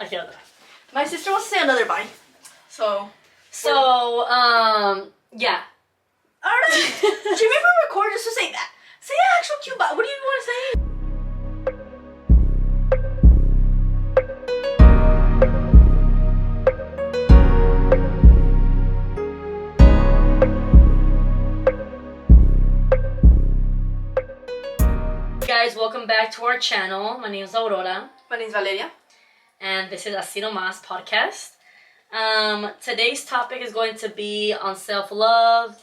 Aquí otra. My sister wants to say another bye. So, yeah. Alright. Do you remember record just to say that? Say an actual cute bye. What do you want to say? Guys, welcome back to our channel. My name is Aurora. My name is Valeria. And this is Asi Nomasss Podcast. Today's topic is going to be on self-love,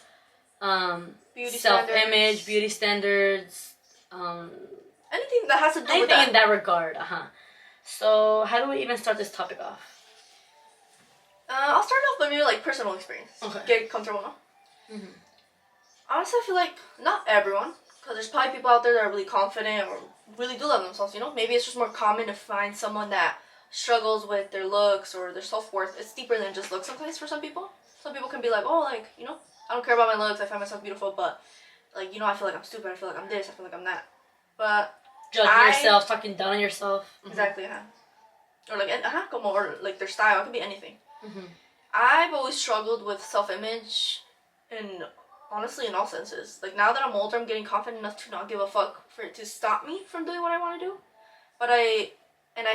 self-image, beauty standards, anything that has to do with anything in that regard. So, how do we even start this topic off? I'll start off by maybe like personal experience. Okay. Get comfortable now. Mm-hmm. Honestly, I feel like not everyone, because there's probably people out there that are really confident or really do love themselves, you know? Maybe it's just more common to find someone that struggles with their looks or their self-worth. It's deeper than just looks sometimes for some people. Some people can be like, oh, like, you know, I don't care about my looks, I find myself beautiful, but, like, you know, I feel like I'm stupid, I feel like I'm this, I feel like I'm that. But judging yourself, talking down on yourself. Exactly, Or like, or like their style, it could be anything. Mm-hmm. I've always struggled with self-image in, honestly, in all senses. Like, now that I'm older, I'm getting confident enough to not give a fuck for it to stop me from doing what I want to do. But I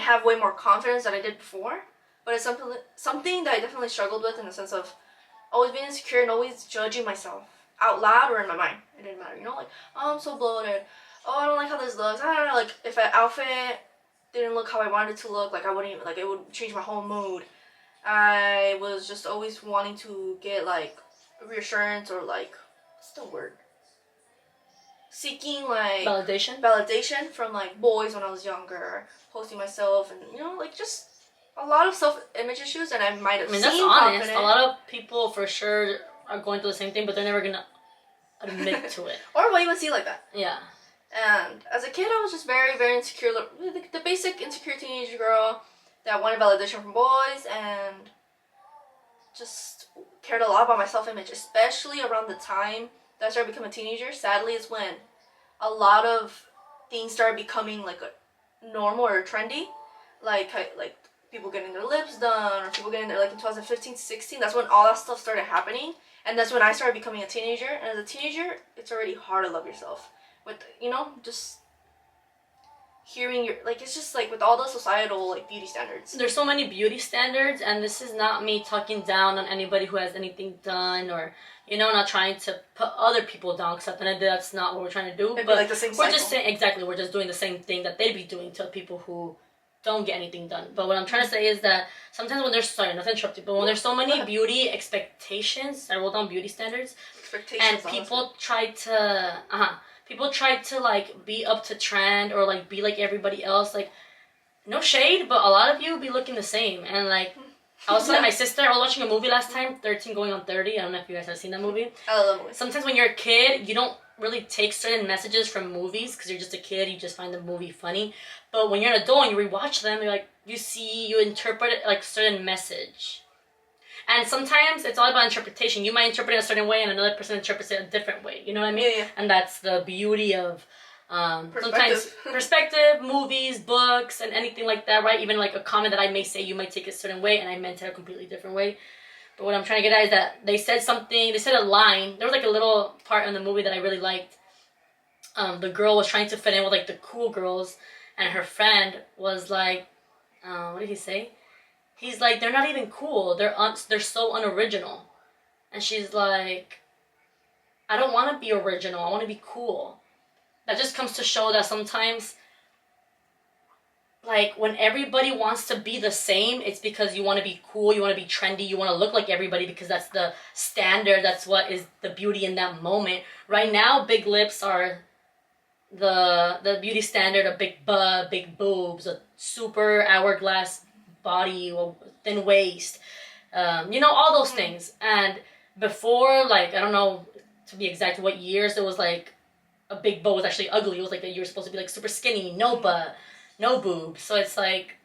have way more confidence than I did before. But it's something that I definitely struggled with in the sense of always being insecure and always judging myself out loud or in my mind. It didn't matter, you know? Like, oh, I'm so bloated. Oh, I don't like how this looks. I don't know, like, if an outfit didn't look how I wanted it to look, like, I wouldn't even, like, it would change my whole mood. I was just always wanting to get, like, reassurance or, like, what's the word? Seeking, like... Validation from, like, boys when I was younger. Posting myself and, you know, like, just a lot of self-image issues, and I might have seen that's honest. A lot of people, for sure, are going through the same thing, but they're never gonna admit to it. Or will even see like that. Yeah. And as a kid, I was just very, very insecure. The basic insecure teenage girl that wanted validation from boys and just cared a lot about my self-image, especially around the time that I started becoming a teenager. Sadly, is when a lot of things started becoming like a normal or trendy. Like people getting their lips done or people getting their, like in 2015, 16, that's when all that stuff started happening. And that's when I started becoming a teenager. And as a teenager, it's already hard to love yourself. With, you know, just hearing your, like, it's just like with all the societal, like, beauty standards. There's so many beauty standards, and this is not me talking down on anybody who has anything done or, you know, not trying to put other people down, because at the end of the day, that's not what we're trying to do. It'd but be like the same cycle. We're just saying, exactly, we're just doing the same thing that they'd be doing to people who don't get anything done. But what I'm trying to say is that sometimes when there's, sorry, not to interrupt you, but when there's so many beauty expectations, I wrote down beauty standards, and people try to, like, be up to trend or, like, be like everybody else. Like, no shade, but a lot of you be looking the same. And, like, I was telling my sister, I was watching a movie last time, 13 Going on 30. I don't know if you guys have seen that movie. I love that movie. Sometimes when you're a kid, you don't really take certain messages from movies because you're just a kid. You just find the movie funny. But when you're an adult and you rewatch them, you're like, you interpret it like certain message. And sometimes it's all about interpretation. You might interpret it a certain way and another person interprets it a different way. You know what I mean? Yeah. And that's the beauty of sometimes perspective, movies, books, and anything like that, right? Even like a comment that I may say, you might take it a certain way and I meant it a completely different way. But what I'm trying to get at is that they said a line. There was like a little part in the movie that I really liked. The girl was trying to fit in with like the cool girls, and her friend was like, what did he say? He's like, they're not even cool. They're so unoriginal. And she's like, I don't want to be original. I want to be cool. That just comes to show that sometimes, like, when everybody wants to be the same, it's because you want to be cool, you want to be trendy, you want to look like everybody because that's the standard, that's what is the beauty in that moment. Right now, big lips are the beauty standard, a big butt, big boobs, a super hourglass body, thin waist, you know, all those things. And before, like, I don't know to be exact what years, there was like a big butt was actually ugly. It was like that you were supposed to be like super skinny, no butt, no boobs. So it's like,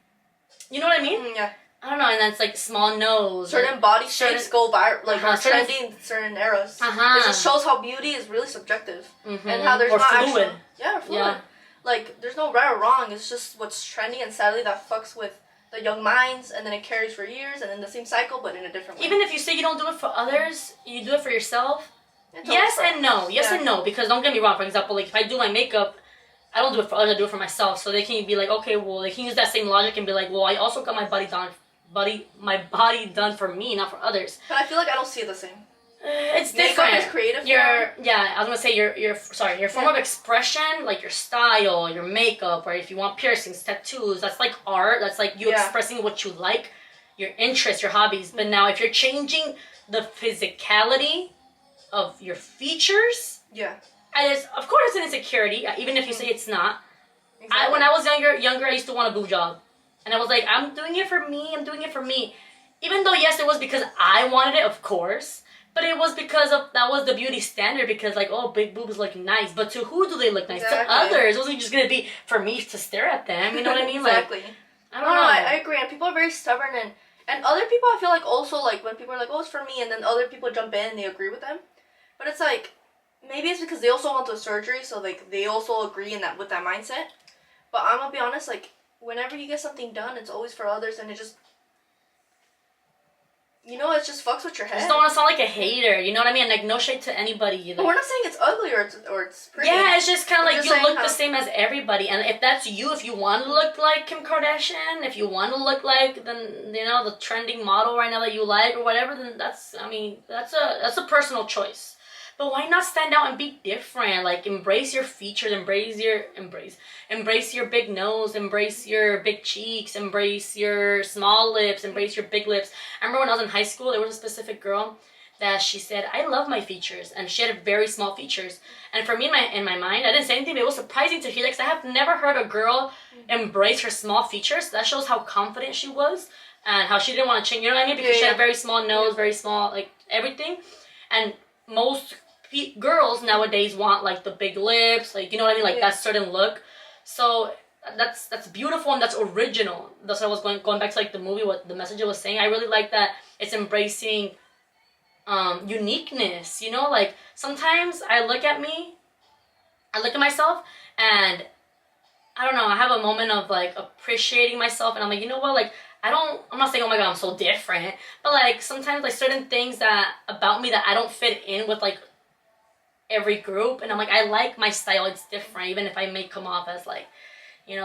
you know what I mean? Yeah. I don't know, and that's like small nose. Certain body shapes go viral, like trending in certain eras. It just shows how beauty is really subjective, and how there's not fluid. Fluid. Like there's no right or wrong. It's just what's trendy, and sadly that fucks with the young minds, and then it carries for years, and then the same cycle, but in a different way. Even if you say you don't do it for others, you do it for yourself. Yes and no. Yes and no. Because don't get me wrong. For example, like if I do my makeup, I don't do it for others. I do it for myself. So they can be like, okay, well, they can use that same logic and be like, well, I also got my body done for me, not for others. But I feel like I don't see it the same. It's different. Makeup is creative. I was gonna say your form of expression, like your style, your makeup, or if you want piercings, tattoos, that's like art. That's like you expressing what you like, your interests, your hobbies. But now, if you're changing the physicality of your features, and of course it's an insecurity, even if you say it's not. Exactly. When I was younger, I used to want a boob job, and I was like, I'm doing it for me. Even though yes, it was because I wanted it, of course. But it was because that was the beauty standard, because like, oh, big boobs look nice. But to who do they look nice? Exactly. To others. It wasn't just going to be for me to stare at them. You know what I mean? Exactly. Like, I don't know. I agree. And people are very stubborn. And other people, I feel like also, like, when people are like, oh, it's for me. And then other people jump in and they agree with them. But it's like, maybe it's because they also want the surgery. So, like, they also agree with that mindset. But I'm going to be honest, like, whenever you get something done, it's always for others. And it just... it just fucks with your head. I just don't want to sound like a hater, you know what I mean? Like, no shade to anybody. Like, but we're not saying it's ugly or it's pretty. Yeah, it's just kind of like you look the same as everybody. And if that's you, if you want to look like Kim Kardashian, if you want to look like, the trending model right now that you like or whatever, then that's a personal choice. But why not stand out and be different? Like, embrace your features, embrace your big nose, embrace your big cheeks, embrace your small lips, embrace your big lips. I remember when I was in high school, there was a specific girl that she said, I love my features. And she had very small features. And for me, in my mind, I didn't say anything, but it was surprising to hear that, because I have never heard a girl embrace her small features. That shows how confident she was and how she didn't want to change. You know what I mean? Because she had a very small nose, very small, like, everything. And most girls nowadays want, like, the big lips, like, you know what I mean, like that certain look. So that's beautiful and that's original. That's what I was going back to, like, the movie, what the message it was saying. I really like that it's embracing uniqueness, like sometimes I look at myself and I don't know, I have a moment of like appreciating myself, and I'm like, you know what, like I'm not saying, oh my god, I'm so different, but like sometimes like certain things that about me that I don't fit in with like every group, and I'm like, I like my style, it's different, even if I may come off as like,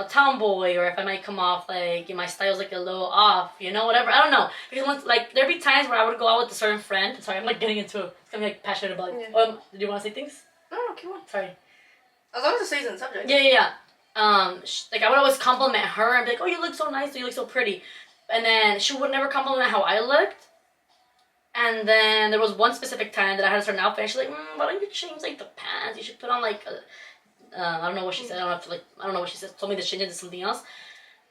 tomboy, or if I might come off like my style's like a little off, whatever, I don't know, because once, like, there'd be times where I would go out with a certain friend, sorry, I'm like getting into, it's gonna be like passionate about it. Did you want to say things? No, keep on. Sorry. As long as it stays in the subject. Yeah. Like I would always compliment her and be like, oh, you look so nice, or you look so pretty, and then she would never compliment how I looked. And then there was one specific time that I had a certain outfit, and she's like, why don't you change like the pants? You should put on like I don't know what she said. I don't know what she said. Told me to change it to something else.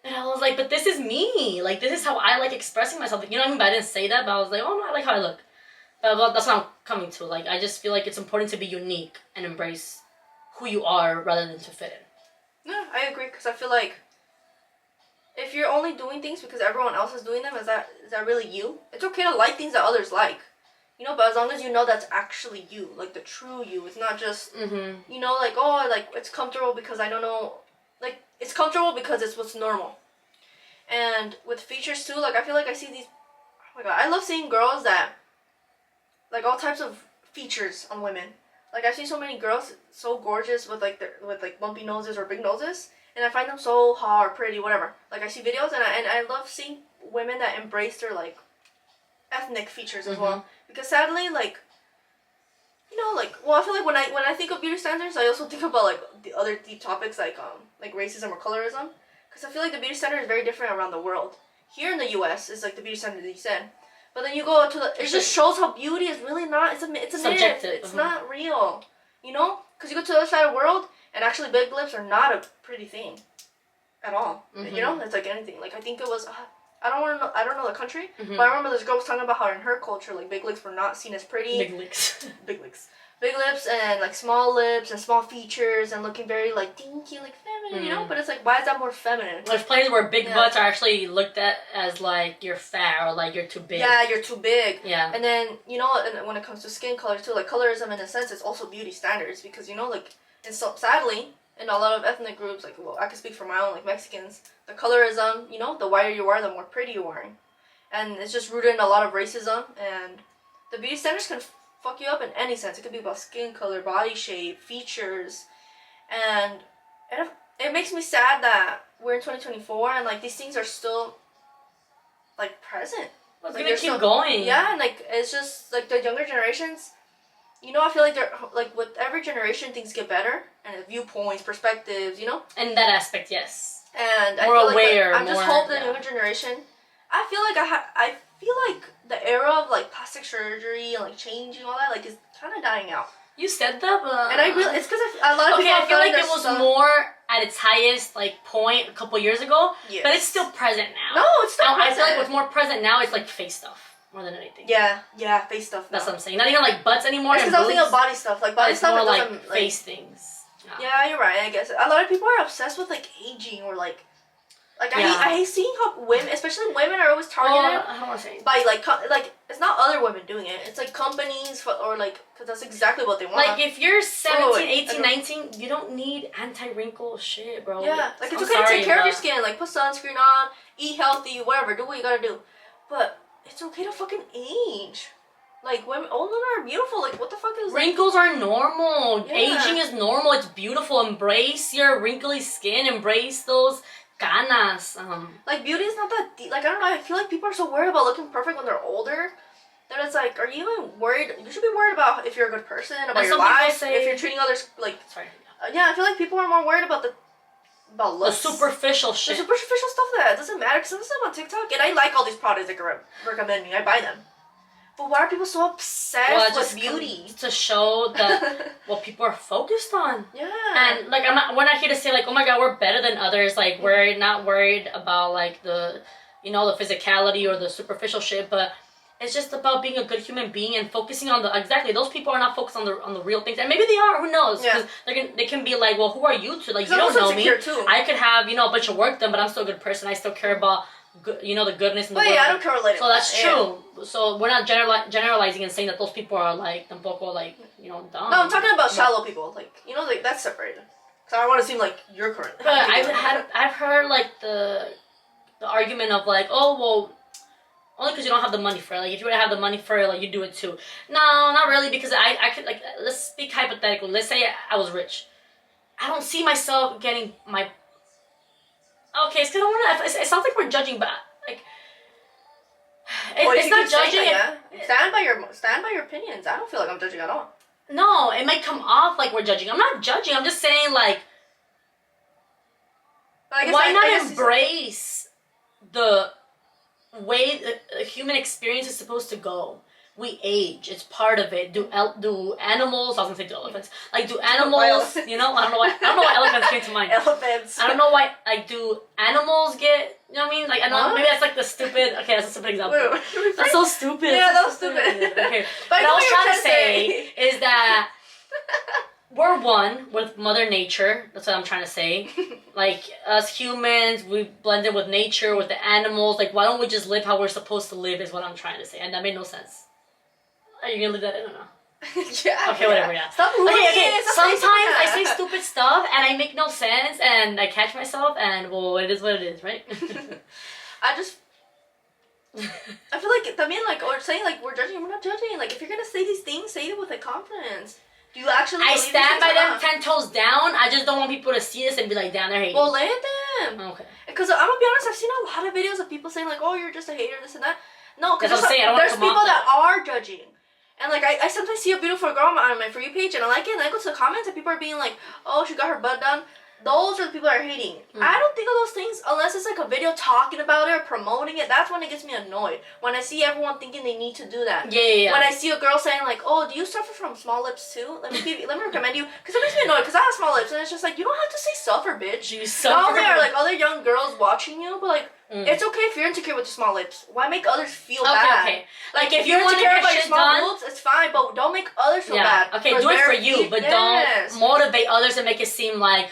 And I was like, but this is me. Like, this is how I like expressing myself. Like, you know what I mean? But I didn't say that. But I was like, oh no, I like how I look. But that's what I'm coming to. Like, I just feel like it's important to be unique and embrace who you are rather than to fit in. Yeah, I agree. Because I feel like if you're only doing things because everyone else is doing them, is that really you? It's okay to like things that others like. But as long as you know that's actually you, like the true you. It's not just, like, oh, like, it's comfortable because I don't know, like, it's comfortable because it's what's normal. And with features too, like, I feel like I see these, oh my god, I love seeing girls that, like, all types of features on women. Like, I've seen so many girls so gorgeous with bumpy noses or big noses, and I find them so hot or pretty, whatever. Like, I see videos, and I love seeing women that embrace their, like, ethnic features as well, because sadly, like, well, I feel like when I think of beauty standards, I also think about like the other deep topics like racism or colorism, because I feel like the beauty standard is very different around the world. Here in the U.S. is like the beauty standard that you said, but then you go to it just shows how beauty is really not. It's a myth. It's not real, because you go to the other side of the world and actually big lips are not a pretty thing at all. It's like anything. Like I think it was. I don't know the country, but I remember this girl was talking about how in her culture, like, big lips were not seen as pretty. Big lips. Big lips and, like, small lips and small features and looking very, like, dinky, like, feminine, But it's like, why is that more feminine? There's places where big butts are actually looked at as, like, you're fat or, like, you're too big. Yeah, you're too big. Yeah. And then, and when it comes to skin color, too, like, colorism, in a sense, it's also beauty standards because, like, and so, sadly, in a lot of ethnic groups, like, well, I can speak for my own, like Mexicans, the colorism, you know, the whiter you are, the more pretty you are. And it's just rooted in a lot of racism, and the beauty standards can fuck you up in any sense. It could be about skin color, body shape, features, and it makes me sad that we're in 2024 and, like, these things are still, like, present. It's like, gonna keep going. Yeah, and, like, it's just, like, the younger generations, you know, I feel like they're, like, with every generation, things get better, and viewpoints, perspectives, you know? In that aspect, yes. And I more feel aware, like, I just hope the yeah. younger generation, I feel like the era of, like, plastic surgery and, like, changing all that, like, is kind of dying out. You said that, but... And I really, it's because a lot of people I feel like it was stuff. more at its highest, like, point a couple years ago, Yes. but it's still present now. No, it's still present. I feel like what's more present now is, like, face stuff, more than anything. Yeah, face stuff now. That's what I'm saying. Not even, like, butts anymore. It's because I was thinking of body stuff. Like, body stuff, more it doesn't, like, face things. Yeah, you're right, I guess. A lot of people are obsessed with, like, aging or, like I hate seeing how women, especially women, are always targeted I don't want to say by, like, it's not other women doing it. It's, like, companies, or, like, because that's exactly what they want. Like, if you're 17, 18, 19, you don't need anti-wrinkle shit, bro. Yeah, like, it's okay to take care of your skin. Like, put sunscreen on, eat healthy, whatever. Do what you gotta do. But it's okay to fucking age. Like, women, old women are beautiful. Like, what the fuck is... Wrinkles are normal. Yeah. Aging is normal. It's beautiful. Embrace your wrinkly skin. Embrace those canas. Like, beauty is not that deep. Like, I don't know. I feel like people are so worried about looking perfect when they're older that it's like, are you even worried? You should be worried about if you're a good person, about your life, if you're treating others, like... Sorry. Yeah, I feel like people are more worried about looks. The superficial shit. The superficial stuff that doesn't matter. Because I'm still on TikTok, and I like all these products that recommend me. I buy them. But why are people so obsessed with beauty? To show that what people are focused on. Yeah. And, like, we're not here to say, like, oh my god, we're better than others. Like, we're not worried about, like, the physicality or the superficial shit, but it's just about being a good human being and focusing on those people are not focused on the real things. And maybe they are, who knows? Because they can be like, well, who are you to? Like, you don't know me. Too. I could have, a bunch of work done, but I'm still a good person. I still care about the goodness in the world. Yeah, I don't correlate. So that's true. Yeah. So we're not generalizing and saying that those people are like tampoco like dumb. No, I'm talking about shallow people. Like like that's separated. So I don't want to seem like you're correct. But I've heard like the argument of like, oh well, only because you don't have the money for it. Like if you would have the money for it, like you do it too. No, not really, because I could like, let's speak hypothetically. Let's say I was rich. I don't see myself getting my. Okay, it's because I want to. It sounds like we're judging, but like, it's not judging. Stand by your opinions. I don't feel like I'm judging at all. No, it might come off like we're judging. I'm not judging. I'm just saying like, why not embrace the way the human experience is supposed to go? We age. It's part of it. Do animals? I was gonna say do elephants. Like do animals? I don't know why elephants came to mind. Elephants. I don't know why. Like do animals get? You know what I mean? Like I don't know. Maybe that's like the stupid. Okay, that's a stupid example. Wait, that's so stupid. Yeah, that was stupid. Okay, but what I was trying to say is that we're one with Mother Nature. That's what I'm trying to say. Like us humans, we blended with nature, with the animals. Like why don't we just live how we're supposed to live? Is what I'm trying to say, and that made no sense. Are you gonna leave that in or no? Yeah. Okay, whatever, yeah. Stop moving. Okay. Sometimes I say stupid stuff and I make no sense and I catch myself and well, it is what it is, right? I feel like, or saying like we're judging, we're not judging. Like if you're gonna say these things, say it with a confidence. Do you actually I stand by them 10 toes down. I just don't want people to see this and be like, damn, they're hating. Well, let them. Okay. Because I'm gonna be honest, I've seen a lot of videos of people saying like, oh, you're just a hater, this and that. No, because there's people that are judging. And, like, I sometimes see a beautiful girl on my For You page, and I like it, and I go to the comments, and people are being like, oh, she got her butt done. Those are the people that are hating. I don't think of those things unless it's, like, a video talking about it or promoting it. That's when it gets me annoyed. When I see everyone thinking they need to do that. Yeah. When I see a girl saying, like, oh, do you suffer from small lips, too? Let me recommend you. Because it makes me annoyed, because I have small lips, and it's just like, you don't have to say suffer, bitch. You suffer. Not only are, like, other young girls watching you, but, like, it's okay if you're insecure with your small lips. Why make others feel bad? Okay. Like if you're insecure about your small boobs, it's fine, but don't make others feel bad. Okay, do it for you, but don't motivate others and make it seem like,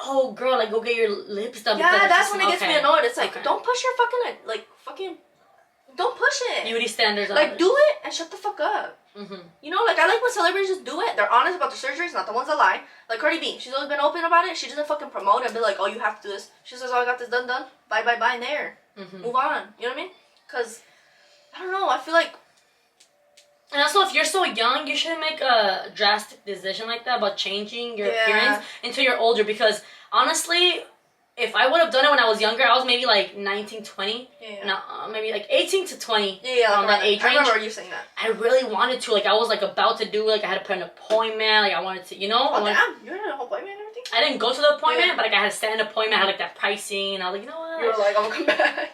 oh girl, like go get your lips done. Yeah, that's when it gets me annoyed. It's like, don't push your fucking don't push it. Beauty standards. Like do it and shut the fuck up. You know, like, I like when celebrities just do it. They're honest about their surgeries, not the ones that lie. Like Cardi B, she's always been open about it. She doesn't fucking promote it and be like, oh, you have to do this. She says, oh, I got this done. Bye, and there. Move on. You know what I mean? Because, I don't know, I feel like... And also, if you're so young, you shouldn't make a drastic decision like that about changing your appearance until you're older. Because, honestly... If I would have done it when I was younger, I was maybe like 19, 20. No, maybe like 18 to 20. Like that age range. I remember you saying that. I really wanted to. Like, I was like about to do it. Like, I had to put an appointment. Like, I wanted to, you know? Oh, damn. You had an appointment and everything? I didn't go to the appointment, but like, I had to set an appointment. I had like that pricing. And I was like, you know what? You were like, I'm going to come back.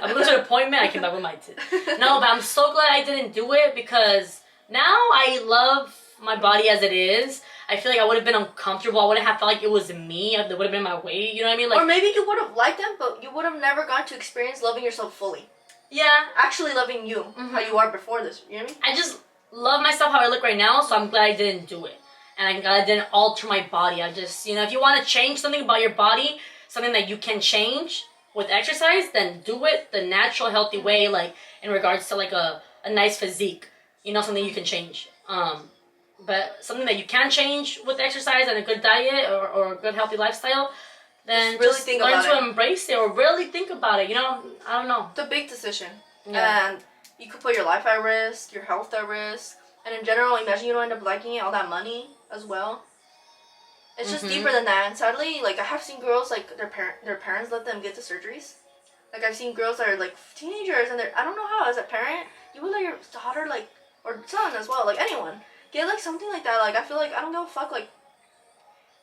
I'm going to the appointment. I came back with my tits. No, but I'm so glad I didn't do it because now I love my body as it is. I feel like I would have been uncomfortable. I wouldn't have felt like it was me. That would have been my weight. You know what I mean? Like, or maybe you would have liked them, but you would have never gotten to experience loving yourself fully. Yeah. Actually loving you, how you are before this. You know what I mean? I just love myself how I look right now, so I'm glad I didn't do it. And I'm glad I didn't alter my body. I just, you know, if you want to change something about your body, something that you can change with exercise, then do it the natural, healthy way, like in regards to like a nice physique. You know, something you can change. But something that you can change with exercise and a good diet or a good healthy lifestyle, then just really learn to embrace it or really think about it. You know, I don't know. It's a big decision. Yeah. And you could put your life at risk, your health at risk. And in general, imagine you don't end up liking it, all that money as well. It's just deeper than that. And sadly, like, I have seen girls, like, their parents let them get the surgeries. Like, I've seen girls that are, like, teenagers and I don't know how, as a parent, you would let your daughter, like, or son as well, like, anyone, get, like, something like that. Like, I feel like I don't give a fuck, like,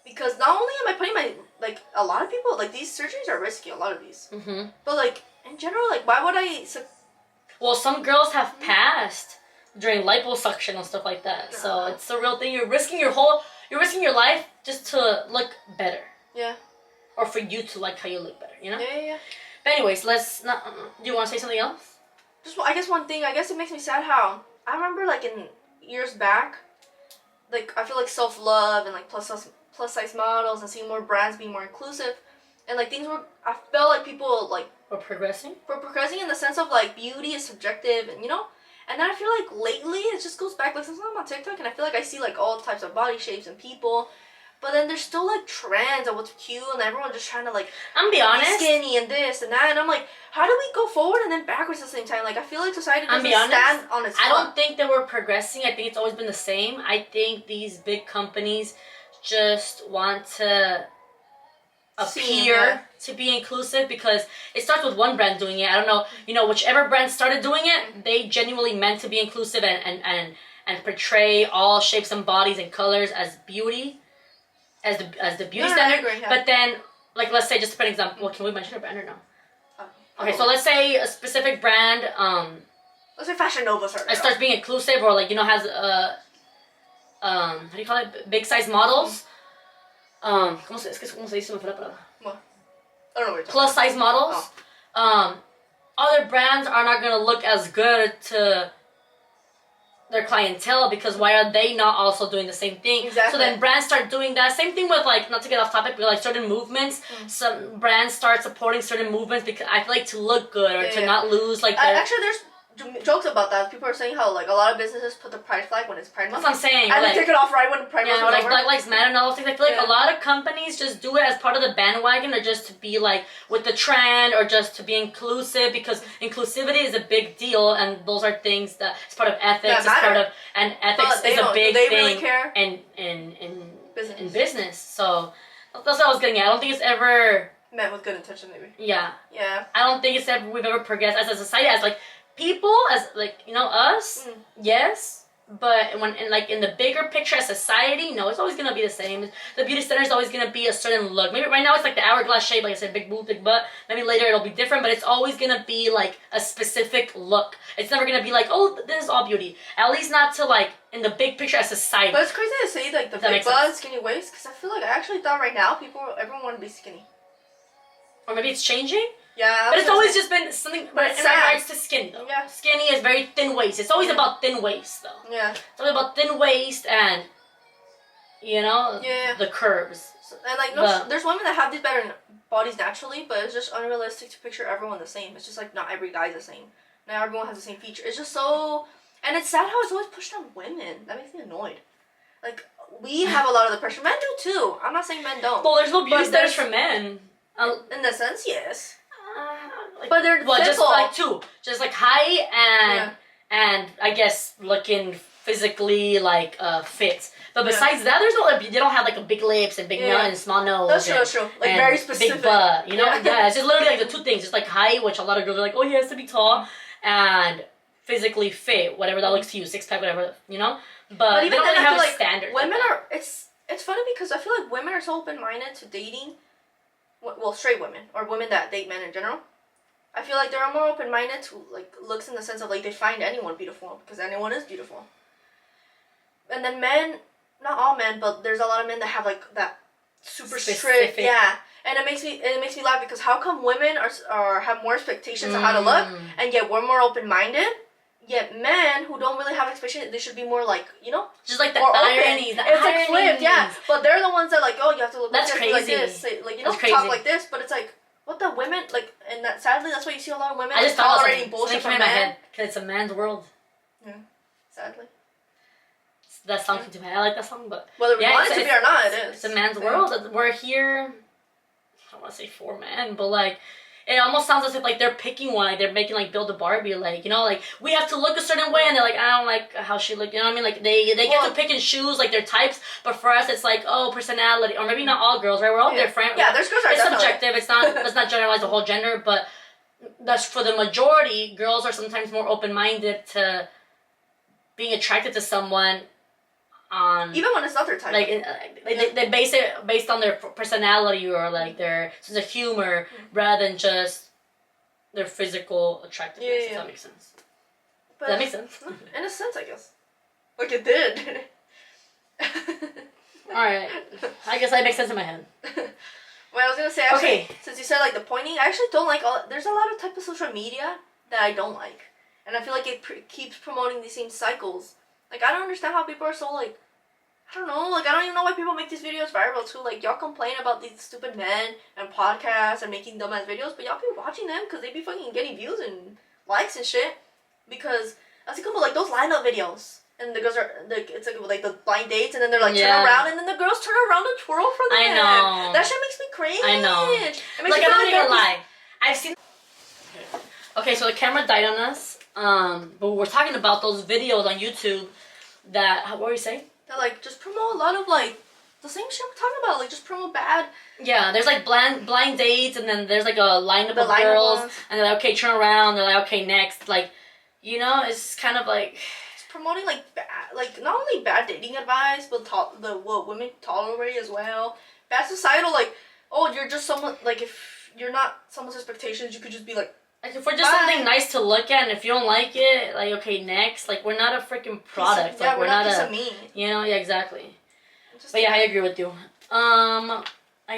because not only am I putting my, like, a lot of people, like, these surgeries are risky, a lot of these. But, like, in general, like, why would I... Well, some girls have passed during liposuction and stuff like that. So, it's a real thing. You're risking your life just to look better. Yeah. Or for you to like how you look better, you know? Yeah. But anyways, let's not... Do you want to say something else? Just, I guess one thing, I guess it makes me sad how... I remember, like, in years back, like, I feel like self-love and, like, plus size models and seeing more brands being more inclusive. And, like, things were... I felt like people, like... Were progressing in the sense of, like, beauty is subjective and, you know? And then I feel like lately it just goes back. Like, sometimes I'm on TikTok and I feel like I see, like, all types of body shapes and people. But then there's still, like, trends of what's cute and everyone just trying to, like... I'm be honest. Be skinny and this and that. And I'm like, how do we go forward and then backwards at the same time? Like, I feel like society doesn't stand on its foot. I don't think that we're progressing. I think it's always been the same. I think these big companies just want to appear to be inclusive because it starts with one brand doing it. I don't know, you know, whichever brand started doing it, they genuinely meant to be inclusive and portray all shapes and bodies and colors as beauty, as the beauty standard. I agree, yeah. But then, like, let's say, just to put an example, well, can we mention a brand or no? Okay, so let's say a specific brand, let's say Fashion Nova starts being inclusive, or, like, you know, has how do you call it, big size models. ¿Cómo se dice? Me fue la palabra. What? I don't know what you're Plus size models. Other brands are not gonna look as good to their clientele because why are they not also doing the same thing? Exactly. So then brands start doing that. Same thing with, like, not to get off topic, but like certain movements. Some brands start supporting certain movements because I feel like to look good or to not lose like. Actually, there's jokes about that. People are saying how, like, a lot of businesses put the pride flag when it's Pride Month. That's what I'm saying. And they take it off right when Pride Month is like over. Black Lives Matter and all those things. I feel like a lot of companies just do it as part of the bandwagon or just to be, like, with the trend or just to be inclusive because inclusivity is a big deal and those are things that it's part of ethics. It's part of, and ethics is a big thing really care? in business. So that's what I was getting at. I don't think it's ever meant with good intention, maybe. Yeah. I don't think we've ever progressed as a society, as, like, people, as, like, you know, us, yes, but when in the bigger picture as society, no, it's always gonna be the same. The beauty standard is always gonna be a certain look. Maybe right now it's like the hourglass shape, like I said, big boob, big butt. Maybe later it'll be different, but it's always gonna be like a specific look. It's never gonna be like, oh, this is all beauty. At least not to, like, in the big picture as society. But it's crazy to say, like, the big butt, skinny waist, because I feel like I actually thought right now everyone want to be skinny. Or maybe it's changing. Yeah, but it's always just been something. But in regards to skin, though, skinny is very thin waist. It's always about thin waist, though. Yeah, it's always about thin waist and, you know, the curves. And, like, there's women that have these better bodies naturally, but it's just unrealistic to picture everyone the same. It's just like not every guy's the same. Not everyone has the same feature. It's just so. And it's sad how it's always pushed on women. That makes me annoyed. Like, we have a lot of the pressure. Men do too. I'm not saying men don't. Well, there's no beauty standards for men. In the sense, yes. But they're just like two. Just like height and I guess looking physically like fit. But besides that, there's no, they don't have like a big lips and big nose and small nose. That's true. Like very specific. Big butt, you know? Yeah, it's just literally like the two things. Just like height, which a lot of girls are like, oh, he has to be tall, and physically fit, whatever that looks to you, six pack, whatever, you know? But even they don't really have a standard. Women are, it's funny because I feel like women are so open-minded to dating, well, straight women, or women that date men in general. I feel like they're more open-minded to like looks in the sense of like they find anyone beautiful because anyone is beautiful. And then men, not all men, but there's a lot of men that have like that super strict, and it makes me laugh because how come women are have more expectations of how to look, and yet we're more open-minded, yet men who don't really have expectations, they should be more like, you know, just like the ironies. It's like flipped, but they're the ones that like, oh, you have to look like this, like this, like, you know, talk like this, but it's like, what the women like, and that sadly that's why you see a lot of women like, tolerating bullshit from men because it's a man's world. Yeah, sadly. That song came to me. I like that song, but whether we want it to be or not, it is. It's a man's world. We're here. I don't want to say for men, but like, it almost sounds as if like they're picking one. Like they're making like Build a Barbie. Like, you know, like we have to look a certain way, and they're like, I don't like how she look. You know what I mean? Like they get to pick and choose like their types, but for us, it's like, oh, personality, or maybe not all girls, right? We're all different. Yeah, there's girls are It's definitely subjective. It's not. Let's not generalize the whole gender, but that's for the majority. Girls are sometimes more open-minded to being attracted to someone. Even when it's not their type. Like, they base it based on their personality or like their sense of humor rather than just their physical attractiveness. Does that make sense? But does that make sense? In a sense, I guess. Like it did. Alright. I guess that makes sense in my head. Well, I was gonna say, actually, since you said like the pointing, I actually don't like there's a lot of type of social media that I don't like. And I feel like it keeps promoting these same cycles. Like, I don't understand how people are so, like, I don't know, like, I don't even know why people make these videos viral, too. Like, y'all complain about these stupid men and podcasts and making dumbass videos, but y'all be watching them because they be fucking getting views and likes and shit. Because, as you come like, those lineup videos, and the girls are, like, it's like the blind dates, and then they're, like, turn around, and then the girls turn around and twirl for them. I know. That shit makes me cringe. I know. It makes like, me I'm not like gonna lie. I've seen... Okay, so the camera died on us. But we're talking about those videos on YouTube that, what were you saying? That like just promote a lot of like the same shit we're talking about, like just promote bad. Yeah, there's like blind dates, and then there's like a lineup of girls, and they're like, okay, turn around. They're like, okay, next. Like, you know, it's kind of like it's promoting like bad, like not only bad dating advice, but what women tolerate as well. Bad societal, like, oh, you're just someone, like if you're not someone's expectations, you could just be like if we're just something nice to look at, and if you don't like it, like, okay, next. Like, we're not a freaking product. Yeah, like, we're not a meat. You know, yeah, exactly. But yeah, I agree with you. I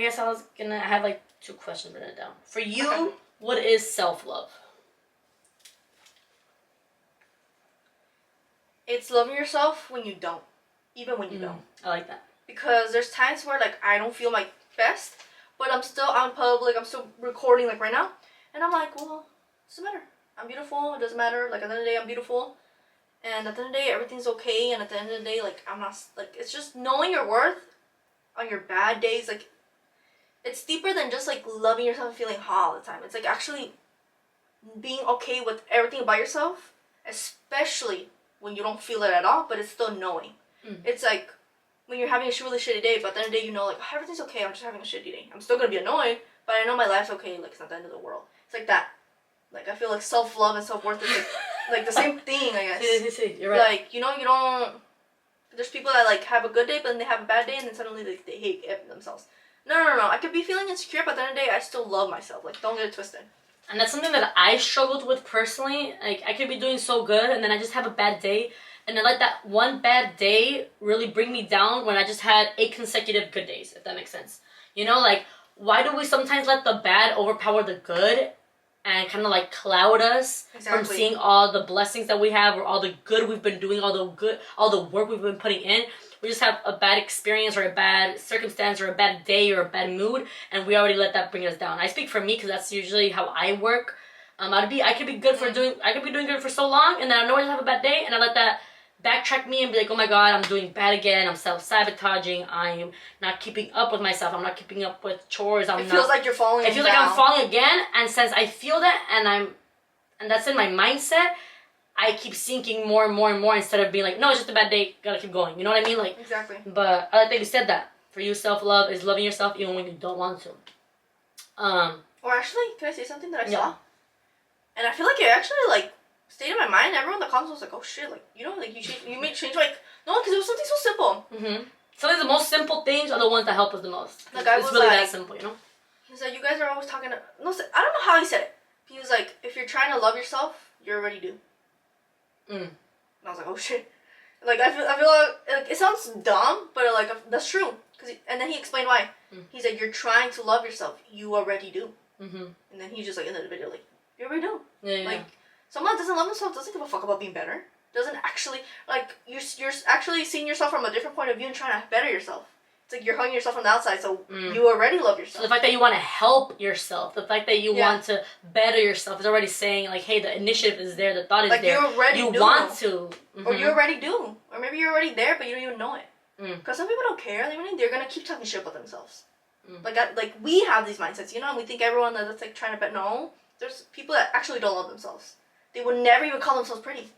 guess I have like 2 questions written down. For you, what is self-love? It's loving yourself when you don't. Even when you don't. I like that. Because there's times where, like, I don't feel my best, but I'm still out in public, I'm still recording, like, right now, and I'm like, well, it doesn't matter. I'm beautiful. It doesn't matter. Like, at the end of the day, I'm beautiful. And at the end of the day, everything's okay. And at the end of the day, like, I'm not... Like, it's just knowing your worth on your bad days. Like, it's deeper than just, like, loving yourself and feeling hot all the time. It's, like, actually being okay with everything about yourself. Especially when you don't feel it at all. But it's still knowing. It's, like, when you're having a really shitty day. But at the end of the day, you know, like, oh, everything's okay. I'm just having a shitty day. I'm still going to be annoyed. But I know my life's okay. Like, it's not the end of the world. It's like that. Like, I feel like self-love and self-worth is like the same thing, I guess. You're right. Like, you know, you don't... There's people that, like, have a good day, but then they have a bad day, and then suddenly they hate themselves. No. I could be feeling insecure, but at the end of the day, I still love myself. Like, don't get it twisted. And that's something that I struggled with personally. Like, I could be doing so good, and then I just have a bad day. And then, like, that one bad day really bring me down when I just had 8 consecutive good days, if that makes sense. You know, like... Why do we sometimes let the bad overpower the good and kind of like cloud us from seeing all the blessings that we have or all the good we've been doing, all the work we've been putting in? We just have a bad experience or a bad circumstance or a bad day or a bad mood, and we already let that bring us down. I speak for me because that's usually how I work. I could be doing good for so long, and then I know I just have a bad day, and I let that backtrack me and be like, oh my god, I'm doing bad again. I'm self-sabotaging. I'm not keeping up with myself. I'm not keeping up with chores. It feels like you're falling. It feels like I'm falling again, and since I feel that, and that's in my mindset, I keep sinking more and more and more instead of being like, no, it's just a bad day, gotta keep going. You know what I mean? Like, exactly. But I like that you said that. For you, self-love is loving yourself even when you don't want to. Or actually, can I say something that I saw? And I feel like it actually, like, stayed in my mind. Everyone in the comments was like, oh shit, like, you know, like, you make change, like, no, because it was something so simple. Mm-hmm. Sometimes the most simple things are the ones that help us the most. The guy it's was really like, that simple, you know? He was like, you guys are always talking to, no, I don't know how he said it. He was like, if you're trying to love yourself, you already do. And I was like, oh shit. Like, I feel like it sounds dumb, but like, that's true. And then he explained why. He's like, you're trying to love yourself, you already do. And then he just like ended the video like, you already do. Like, someone that doesn't love themselves doesn't give a fuck about being better. Doesn't actually, like, you're actually seeing yourself from a different point of view and trying to better yourself. It's like you're hugging yourself from the outside, so you already love yourself. So the fact that you want to help yourself, the fact that you want to better yourself is already saying, like, hey, the initiative is there, the thought is like there. You want to. Or you already do. Or maybe you're already there, but you don't even know it. Because some people don't care. They're going to keep talking shit about themselves. Like, we have these mindsets, you know, and we think everyone that's, like, trying to bet. No, there's people that actually don't love themselves. They would never even call themselves pretty.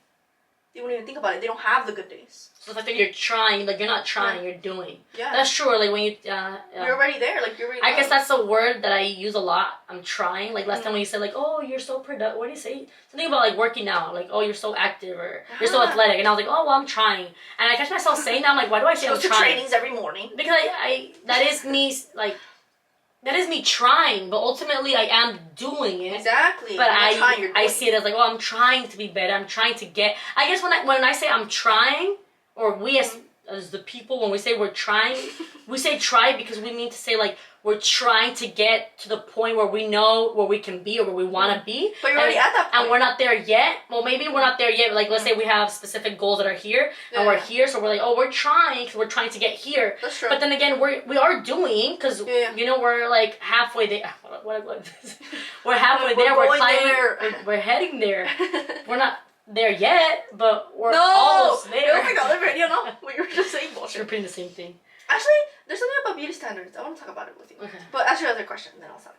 They wouldn't even think about it. They don't have the good days. So the fact that you're trying, like, you're not trying, you're doing. Yeah. That's true. Like, when you... you're already there. Like, you're already I guess that's a word that I use a lot. I'm trying. Like, last time when you said, like, oh, you're so productive. What do you say? Something about, like, working out. Like, oh, you're so active or you're so athletic. And I was like, oh, well, I'm trying. And I catch myself saying that. I'm like, why do I say I'm trying? Trainings every morning. Because that is me, like... That is me trying, but ultimately I am doing it. Exactly. But I see it as like, oh, I'm trying to be better. I'm trying to get... I guess when I say I'm trying, or we as the people, when we say we're trying, we say try because we mean to say, like, we're trying to get to the point where we know where we can be or where we want to be. But you're already at that point. And we're not there yet. Well, maybe we're not there yet. But like, let's say we have specific goals that are here, and we're here, so we're like, oh, we're trying because we're trying to get here. That's true. But then again, we are doing because, you know, we're like halfway there. We're halfway there. We're climbing. There. We're heading there. We're not there yet, but we're almost there. Oh my god, you know what you were just saying bullshit. We're repeating the same thing. Actually, there's something about beauty standards. I want to talk about it with you. Okay. But ask your other question, then I'll stop.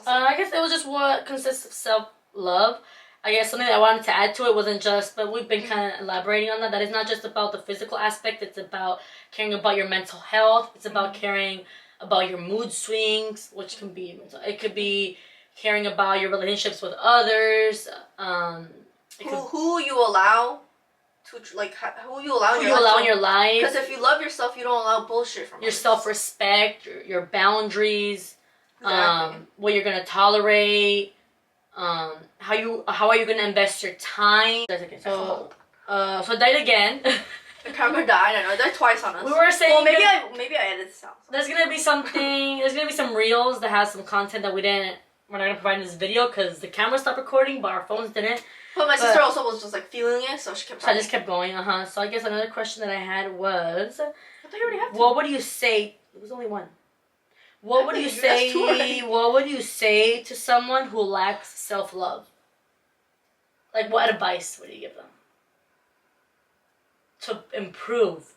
I guess it was just what consists of self-love. I guess something that I wanted to add to it wasn't just, but we've been kind of elaborating on that. That is not just about the physical aspect. It's about caring about your mental health. It's about caring about your mood swings, which can be mental. It could be caring about your relationships with others. Who you allow to, like, who you allow in your life. Because if you love yourself, you don't allow bullshit from your self-respect, your boundaries, what you're gonna tolerate, how are you gonna invest your time. So I died again. The camera died. I know, it died twice on us. We were saying. Well, maybe I edited this out. There's gonna be something. There's gonna be some reels that has some content that we're not gonna provide in this video because the camera stopped recording, but our phones didn't. But my sister also was just like feeling it, so she kept. So I just kept going. So I guess another question that I had was. I thought you already had two. What would you say? It was only one. What would you say? What would you say to someone who lacks self-love? Like, what advice would you give them to improve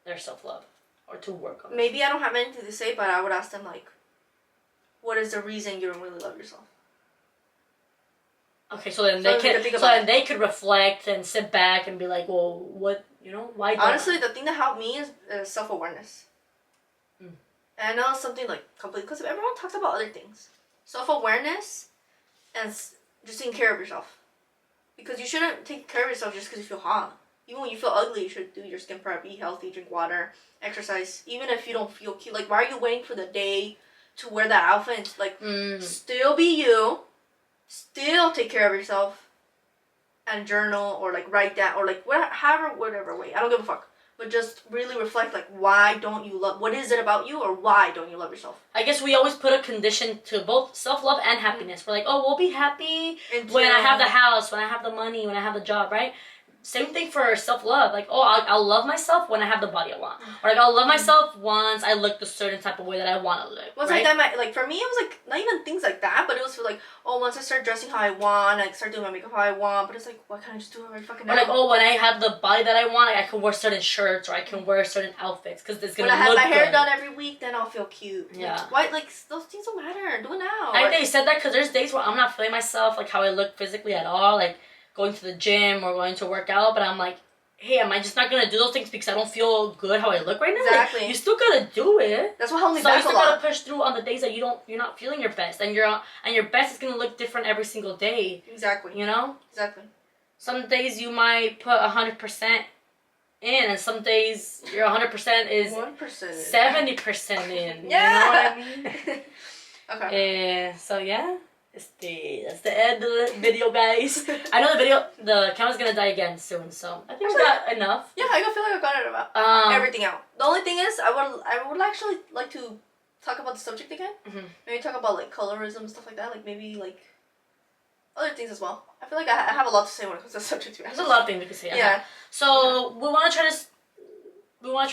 their self-love or to work on it? Maybe I don't have anything to say, but I would ask them, like, what is the reason you don't really love yourself? Okay, so then they could reflect and sit back and be like, well, what, you know, why? Honestly, the thing that helped me is self-awareness. And I know it's something like completely, because everyone talks about other things. Self-awareness and just taking care of yourself. Because you shouldn't take care of yourself just because you feel hot. Even when you feel ugly, you should do your skin prep, eat healthy, drink water, exercise. Even if you don't feel cute. Like, why are you waiting for the day to wear that outfit? Like, still be you. Still take care of yourself. And journal or, like, write down. Or, like, whatever way. I don't give a fuck. But just really reflect, like, why don't you love... What is it about you or why don't you love yourself? I guess we always put a condition to both self-love and happiness. We're like, oh, we'll be happy when I have the house, when I have the money, when I have the job, right? Same thing for self-love. Like, oh, I'll love myself when I have the body I want. Or like, I'll love myself once I look the certain type of way that I want to look. Well, right? like for me, it was like, not even things like that, but it was for like, oh, once I start dressing how I want, I start doing my makeup how I want, but it's like, why can't I just do it right fucking now? Or like, oh, when I have the body that I want, I can wear certain shirts or I can wear certain outfits because it's going to look good. When I have my hair done every week, then I'll feel cute. Yeah. Like, why, like, those things don't matter. Do it now. I think they said that because there's days where I'm not feeling myself, like how I look physically at all, like going to the gym or going to work out, but I'm like, hey, am I just not gonna do those things because I don't feel good how I look right now? Exactly. Like, you still gotta do it. That's what held me back a lot. So you still gotta push through on the days that you're not feeling your best, and your best is gonna look different every single day. Exactly. You know. Exactly. Some days you might put 100% in, and some days your 100% is 1%. 70% in. Yeah. You know what I mean? Okay. So yeah. That's the end of the video, guys. I know the camera's gonna die again soon, so I think we got enough. Yeah, I feel like I got it about everything out. The only thing is, I would actually like to talk about the subject again. Mm-hmm. Maybe talk about like colorism, stuff like that. Like maybe like other things as well. I feel like I have a lot to say when it comes to the subject. There's a lot of things we can say. Yeah. So we want to try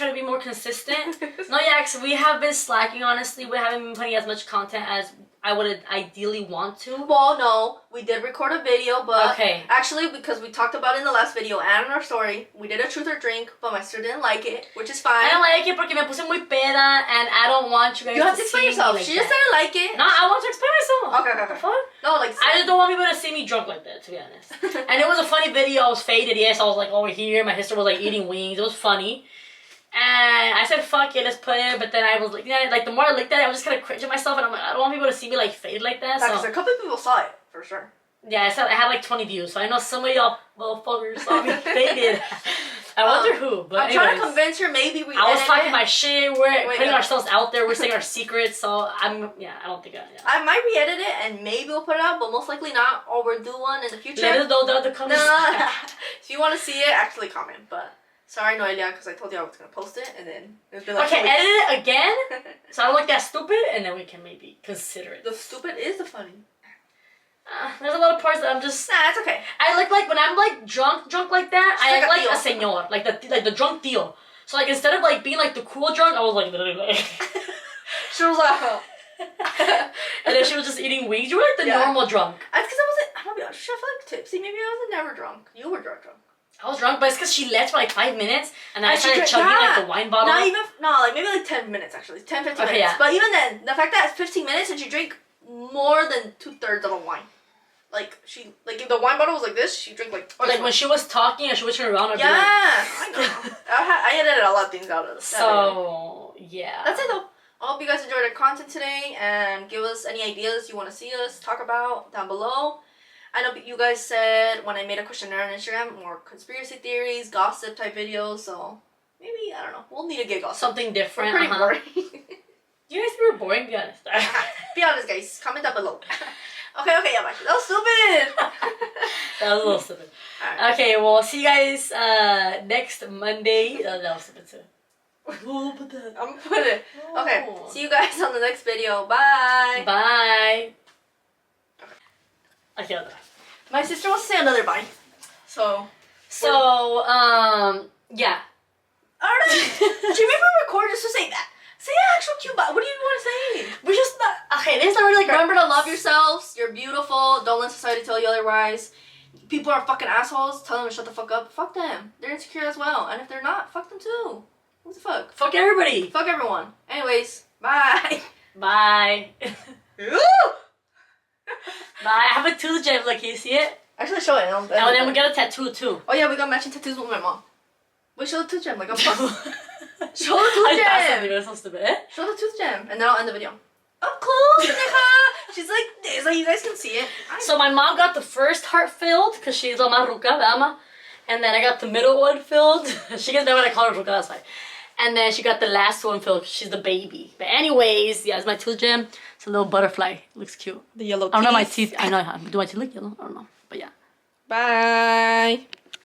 to be more consistent. No, yeah, because we have been slacking, honestly. We haven't been putting as much content as I would ideally want to. Well, no, we did record a video, but okay. Actually, because we talked about it in the last video and in our story, we did a truth or drink, but my sister didn't like it, which is fine. I don't like it porque me puse muy peda, and I don't want you guys to see me. You have to explain yourself. Like she just didn't like it. No, I want to explain myself. Okay. What the fuck? No, like... I just don't want people to see me drunk like that, to be honest. And it was a funny video. I was faded, yes. I was like over here. My sister was like eating wings. It was funny. And I said, fuck it, let's put it. But then I was like, yeah, like the more I looked at it, I was just kind of cringing myself. And I'm like, I don't want people to see me like faded like that. Because a couple of people saw it, for sure. Yeah, I had like 20 views. So I know some of y'all motherfuckers saw me faded. I wonder who. But I'm trying to convince her maybe we I was talking my shit. We're putting ourselves out there. We're saying our secrets. So I don't think I might re-edit it and maybe we'll put it out, but most likely not. Or we'll do one in the future. Let us know down in the comments. No. If you want to see it, actually comment. But sorry, Noelia, because I told you I was going to post it and then it was been like okay, edit it again so I don't look that stupid and then we can maybe consider it. The stupid is the funny. There's a lot of parts that I'm just... Nah, it's okay. I look like, when I'm like drunk like that, I act like a señor. Like the drunk tío. So like instead of like being like the cool drunk, I was like... She was like... And then she was just eating wings. You were like the normal drunk. That's because I wasn't... I don't know, I feel like tipsy. Maybe I wasn't never drunk. You were drunk. I was drunk, but it's because she left for like 5 minutes, and then I started chugging like the wine bottle. Like maybe like 10 minutes actually. 10, 15 minutes. Yeah. But even then, the fact that it's 15 minutes and she drank more than 2/3 of a wine. Like if the wine bottle was like this, she drank like... Or like when she was talking and she would turn around and be like... I know. I edited a lot of things out of this. So, yeah. That's it though. I hope you guys enjoyed our content today and give us any ideas you want to see us talk about down below. I know you guys said when I made a questionnaire on Instagram, more conspiracy theories, gossip type videos, so maybe, I don't know, we'll need to get gossip. Something different. We're pretty boring. You guys were boring, be honest. Be honest, guys. Comment down below. Okay, yeah, bye. That was stupid. That was a little stupid. Right. Okay, well, see you guys next Monday. That was stupid too. I'm gonna put it. Okay, see you guys on the next video. Bye. Bye. Okay, my sister wants to say another bye. So, yeah. Alright. Do you remember record just to say that? Say an actual cute bye. What do you want to say? We're just not... Okay, this is not really like... Remember to love yourselves. You're beautiful. Don't let society tell you otherwise. People are fucking assholes. Tell them to shut the fuck up. Fuck them. They're insecure as well. And if they're not, fuck them too. What the fuck? Fuck everybody. Fuck everyone. Anyways, bye. Bye. Bye. I have a tooth gem. Look, can you see it? Actually, show it. And then we got a tattoo too. Oh yeah, we got matching tattoos with my mom. Wait, show the tooth gem. Like I'm show the tooth gem. That's so stupid. Eh? Show the tooth gem, and then I'll end the video. Up close, she's like this, like you guys can see it. So my mom got the first heart filled because she's a maruca, ama. And then I got the middle one filled. She gets that when I call her ruca, that's why. And then she got the last one filled because she's the baby. But anyways, yeah, it's my tooth gem. It's a little butterfly. It looks cute. The yellow teeth. I don't know my teeth. I know. Do my teeth look yellow? I don't know. But yeah. Bye.